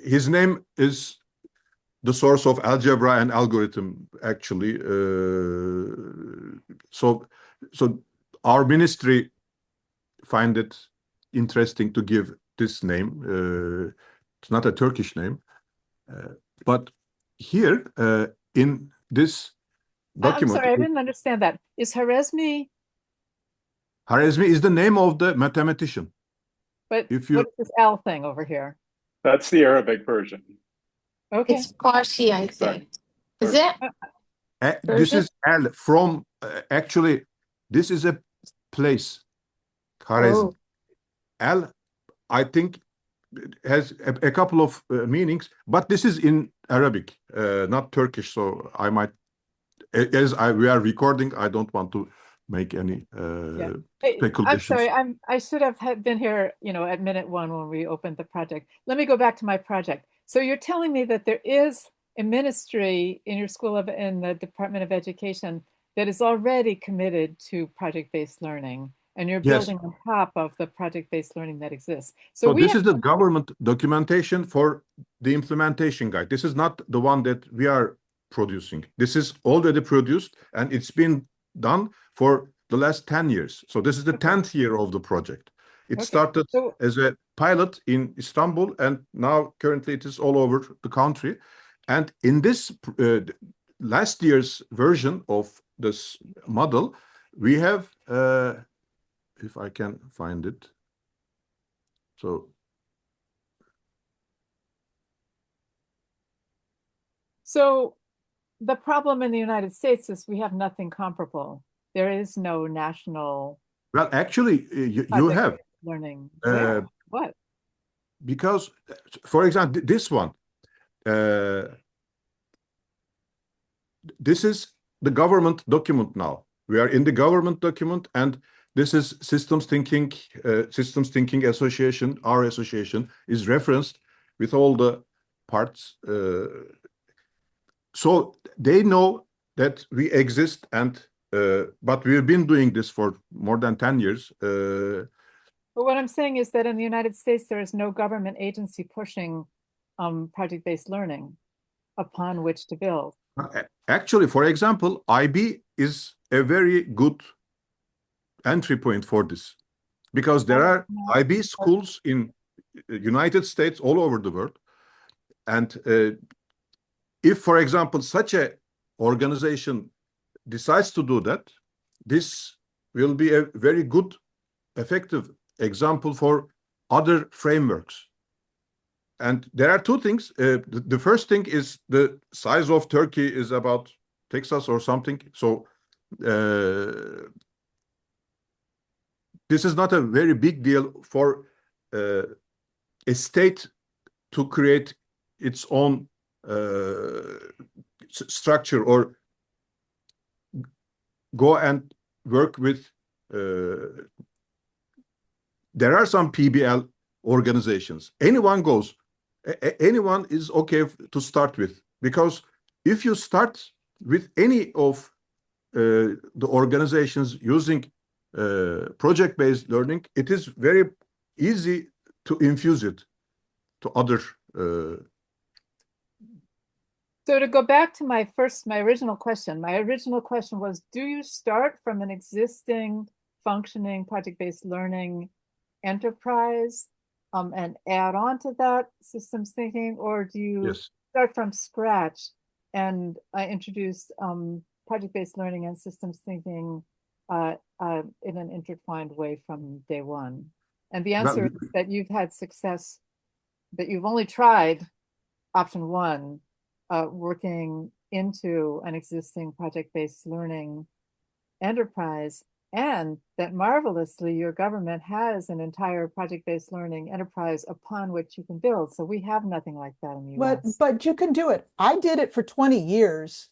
his name is the source of algebra and algorithm, actually. So our ministry find it interesting to give this name. It's not a Turkish name, but here in this document. I'm sorry, I didn't understand that. Is Harizmi? Harizmi is the name of the mathematician. But what is this L thing over here? That's the Arabic version. Okay. It's Farsi, I think. Is it? This is L from, actually, this is a place. Harizm. L, I think, has a couple of meanings, but this is in Arabic, not Turkish. So I might, we are recording, I don't want to make any speculations. I'm sorry, I should have been here, at minute 1 when we opened the project. Let me go back to my project. So you're telling me that there is a ministry in your in the Department of Education that is already committed to project-based learning, and you're Yes. building on top of the project-based learning that exists. So we this have is the government documentation for the implementation guide. This is not the one that we are producing. This is already produced and it's been done for the last 10 years. So this is the 10th year of the project. It started So as a pilot in Istanbul, and now currently it is all over the country. And in this last year's version of this model, we have, if I can find it. So the problem in the United States is we have nothing comparable. There is no national Well, actually, you project have, learning. Where? What? because, for example, this one, this is the government document now. We are in the government document, and this is Systems Thinking Association. Our association is referenced with all the parts. So they know that we exist, and but we've been doing this for more than 10 years. But what I'm saying is that in the United States, there is no government agency pushing project-based learning upon which to build. Actually, for example, IB is a very good entry point for this, because there are IB schools in United States all over the world. And if, for example, such a organization decides to do that, this will be a very good, effective example for other frameworks. And there are two things. The first thing is the size of Turkey is about Texas or something. So this is not a very big deal for a state to create its own structure or go and work with. There are some PBL organizations. Anyone goes. Anyone is okay to start with, because if you start with any of the organizations using project-based learning, it is very easy to infuse it to other. So to go back to my original question was, do you start from an existing functioning project-based learning enterprise and add on to that systems thinking, or do you start from scratch and introduce project-based learning and systems thinking in an intertwined way from day one? And the answer is that you've had success, that you've only tried option one, working into an existing project-based learning enterprise, and that marvelously your government has an entire project-based learning enterprise upon which you can build. So we have nothing like that in the US. But you can do it. I did it for 20 years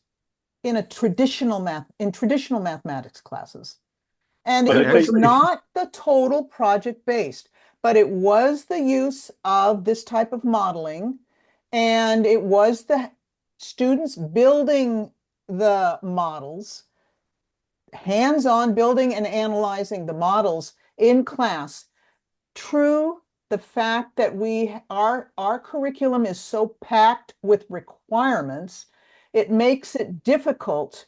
in traditional mathematics classes. And it was not the total project-based, but it was the use of this type of modeling, and it was the students building the models, hands-on building and analyzing the models in class. True, the fact that our curriculum is so packed with requirements, it makes it difficult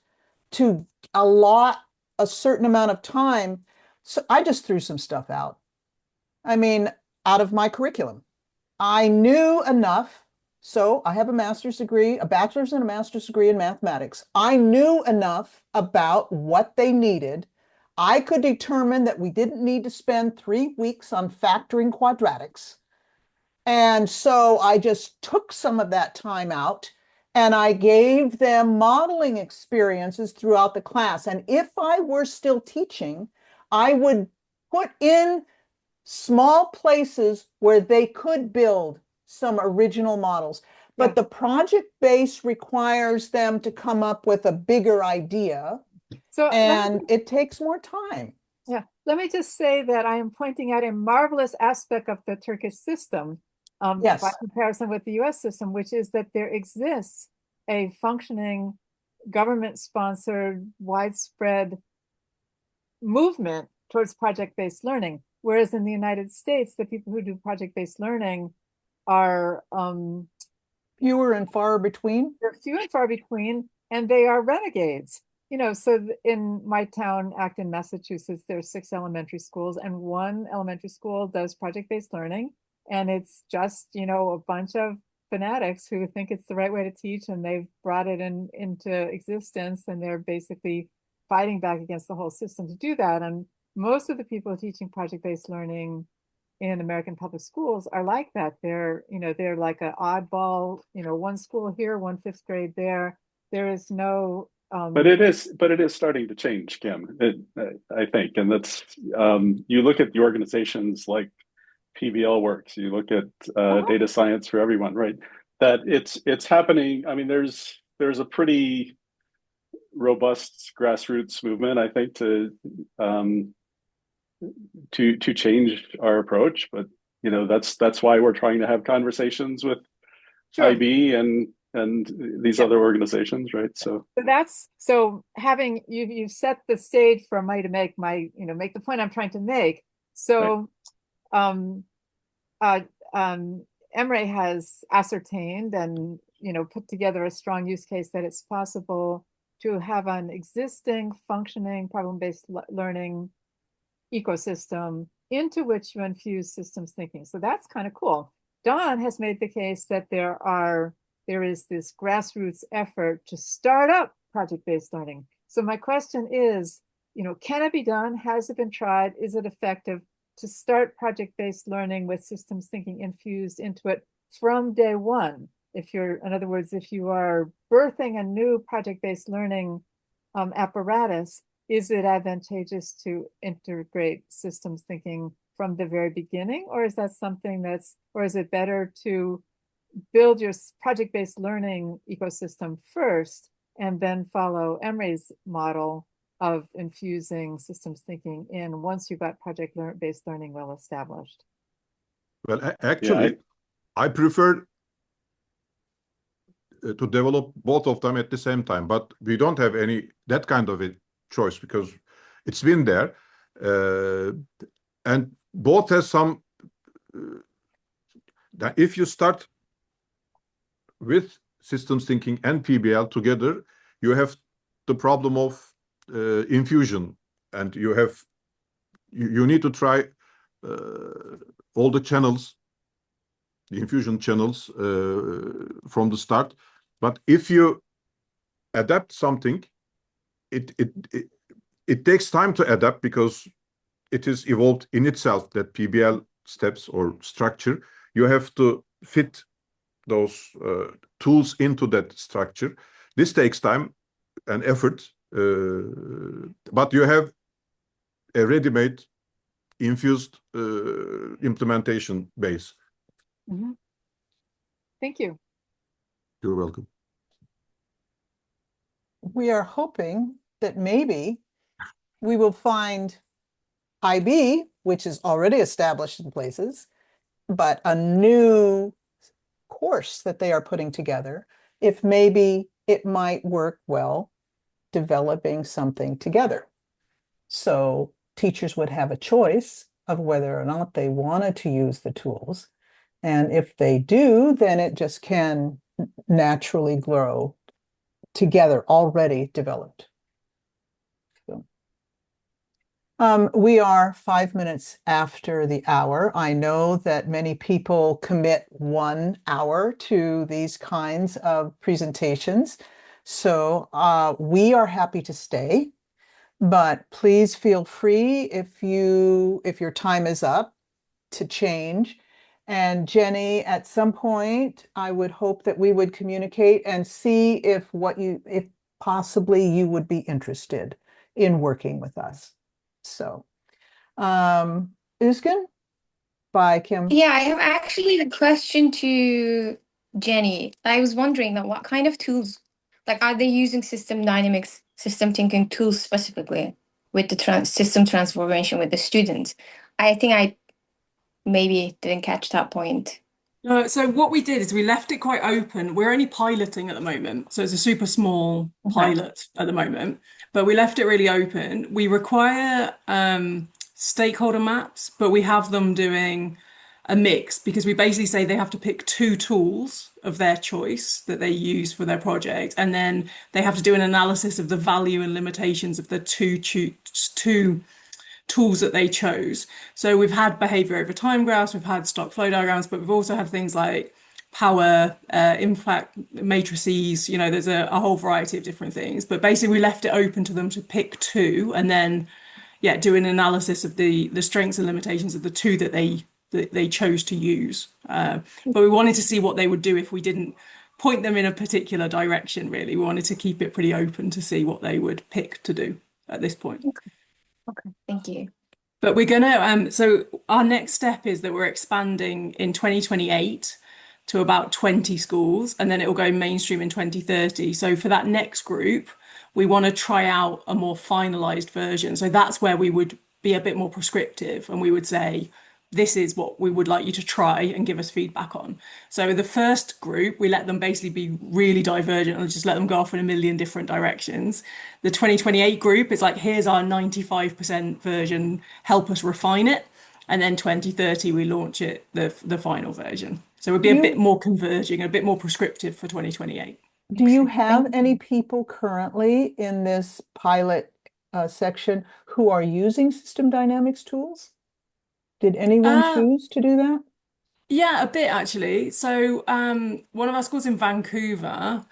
to allot a certain amount of time. So I just threw some stuff out. I mean, out of my curriculum. I knew enough. So I have a master's degree, a bachelor's and a master's degree in mathematics. I knew enough about what they needed. I could determine that we didn't need to spend 3 weeks on factoring quadratics. And so I just took some of that time out and I gave them modeling experiences throughout the class. And if I were still teaching, I would put in small places where they could build some original models. But the project base requires them to come up with a bigger idea. And it takes more time. Yeah, let me just say that I am pointing out a marvelous aspect of the Turkish system by comparison with the US system, which is that there exists a functioning government-sponsored widespread movement towards project-based learning. Whereas in the United States, the people who do project-based learning are fewer and far between. they're few and far between, and they are renegades. So in my town, Acton, Massachusetts, there's 6 elementary schools, and 1 elementary school does project-based learning. And it's just, a bunch of fanatics who think it's the right way to teach, and they've brought it into existence, and they're basically fighting back against the whole system to do that. And most of the people teaching project-based learning in American public schools are like that. They're like an oddball, 1 school here, 1 5th grade there. There is no but it is starting to change, Kim, I think. And that's you look at the organizations like PBL Works, you look at Data Science for Everyone, right? That it's happening. I mean, there's a pretty robust grassroots movement, I think, to change our approach. But that's why we're trying to have conversations with Sure. IB and these other organizations, right? So having you've set the stage for me to make make the point I'm trying to make. So right. Emre has ascertained and put together a strong use case that it's possible to have an existing functioning problem-based learning ecosystem into which you infuse systems thinking. So that's kind of cool. Don has made the case that there is this grassroots effort to start up project-based learning. So my question is, can it be done? Has it been tried? Is it effective to start project-based learning with systems thinking infused into it from day one? In other words, if you are birthing a new project-based learning apparatus, is it advantageous to integrate systems thinking from the very beginning? Or is that something or is it better to build your project-based learning ecosystem first and then follow Emre's model of infusing systems thinking in once you've got project-based learning well established? Well, actually, I prefer to develop both of them at the same time, but we don't have that kind of a choice because it's been there, and both has some. If you start with systems thinking and PBL together, you have the problem of infusion, and you need to try all the channels, the infusion channels from the start. But if you adapt something, it takes time to adapt because it is evolved in itself, that PBL steps or structure. You have to fit those tools into that structure. This takes time and effort, but you have a ready-made infused implementation base. Mm-hmm. Thank you. You're welcome. We are hoping that maybe we will find IB, which is already established in places, but a new course that they are putting together, if maybe it might work well developing something together. So teachers would have a choice of whether or not they wanted to use the tools. And if they do, then it just can naturally grow together, already developed. We are 5 minutes after the hour. I know that many people commit 1 hour to these kinds of presentations. So we are happy to stay, but please feel free if your time is up to change. And Jenny, at some point, I would hope that we would communicate and see if possibly you would be interested in working with us. So, Özgün, by Kim. Yeah, I have actually a question to Jenny. I was wondering that what kind of tools, are they using system dynamics, system thinking tools specifically with the system transformation with the students? I think I maybe didn't catch that point. No, so what we did is we left it quite open. We're only piloting at the moment, so it's a super small pilot at the moment, but we left it really open. We require stakeholder maps, but we have them doing a mix because we basically say they have to pick two tools of their choice that they use for their project, and then they have to do an analysis of the value and limitations of the two tools that they chose. So we've had behavior over time graphs, we've had stock flow diagrams, but we've also had things like power, impact matrices, you know, there's a whole variety of different things. But basically we left it open to them to pick two and then, yeah, do an analysis of the strengths and limitations of the two that they chose to use. But we wanted to see what they would do if we didn't point them in a particular direction, really. We wanted to keep it pretty open to see what they would pick to do at this point. Okay, thank you. But we're gonna so our next step is that we're expanding in 2028 to about 20 schools, and then it will go mainstream in 2030. So for that next group, we want to try out a more finalized version. So that's where we would be a bit more prescriptive, and we would say, this is what we would like you to try and give us feedback on. So the first group, we let them basically be really divergent and just let them go off in a million different directions. The 2028 group is like, here's our 95% version, help us refine it. And then 2030, we launch it, the final version. So it would be a bit more converging, a bit more prescriptive for 2028. Do you have any people currently in this pilot section who are using system dynamics tools? Did anyone choose to do that? Yeah, a bit actually. So one of our schools in Vancouver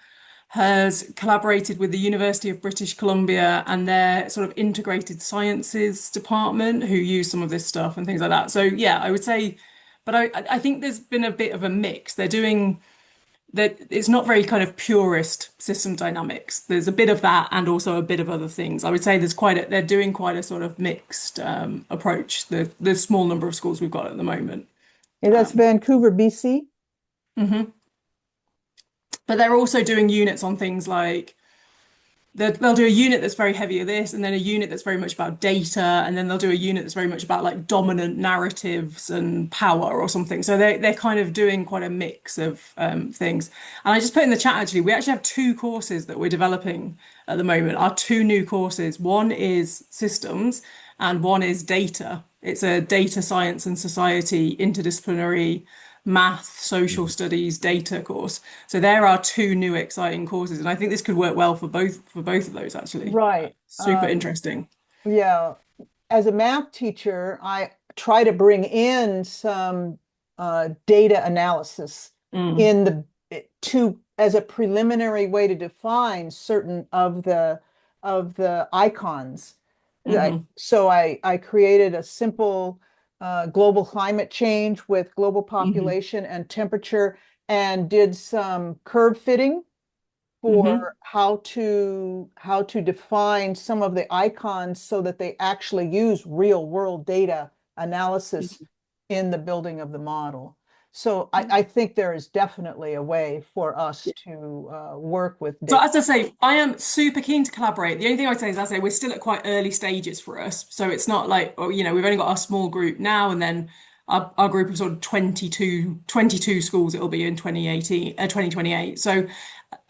has collaborated with the University of British Columbia and their sort of integrated sciences department who use some of this stuff and things like that. So yeah, I would say, but I think there's been a bit of a mix. They're doing that, it's not very kind of purist system dynamics. There's a bit of that and also a bit of other things. I would say they're doing quite a sort of mixed approach, the small number of schools we've got at the moment. Yeah, that's Vancouver, BC. Mm-hmm. But they're also doing units on things like they'll do a unit that's very heavy of this, and then a unit that's very much about data, and then they'll do a unit that's very much about like dominant narratives and power or something. So they're kind of doing quite a mix of things. And I just put in the chat actually, we actually have two courses that we're developing at the moment. Our two new courses. One is systems, and one is data. It's a data science and society interdisciplinary math, social studies, data course. So there are two new exciting courses, and I think this could work well for both of those actually. Right. Super interesting. Yeah. As a math teacher, I try to bring in some data analysis in as a preliminary way to define certain of the icons. So I created a simple global climate change with global population and temperature, and did some curve fitting for how to define some of the icons so that they actually use real world data analysis in the building of the model. So I think there is definitely a way for us to work with data. So as I say, I am super keen to collaborate. The only thing I'd say is, as I say, we're still at quite early stages for us. So it's not like, oh, you know, we've only got our small group now, and then our group of sort of 22 schools it'll be in 2028. So,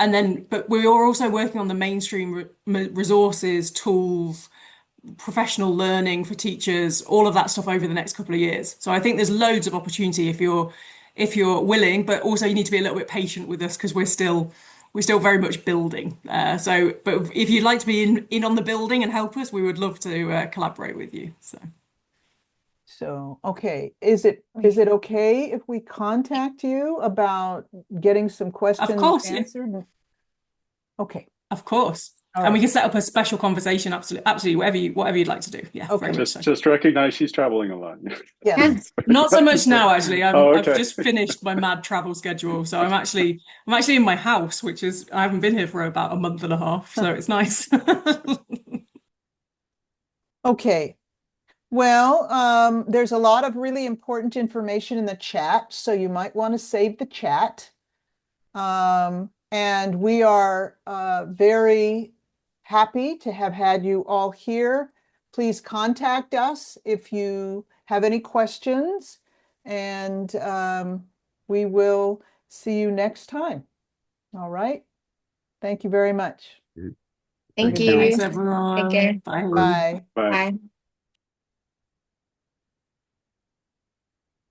and then, but we are also working on the mainstream resources, tools, professional learning for teachers, all of that stuff over the next couple of years. So I think there's loads of opportunity if you're willing, but also you need to be a little bit patient with us because we're still very much building. But if you'd like to be in on the building and help us, we would love to collaborate with you. So, okay, is it okay if we contact you about getting some questions answered? Yeah. Okay. Of course. And we can set up a special conversation, absolutely, whatever you'd like to do. Yeah. Okay. Just recognize she's traveling a lot. Yeah. Not so much now, actually. I've just finished my mad travel schedule, so I'm actually in my house, I haven't been here for about a month and a half, so it's nice. Okay. Well, there's a lot of really important information in the chat, so you might want to save the chat. And we are very happy to have had you all here. Please contact us if you have any questions. And we will see you next time. All right. Thank you very much. Thank Thank you. Thanks, Take care. everyone. Bye. Bye. Bye. Bye.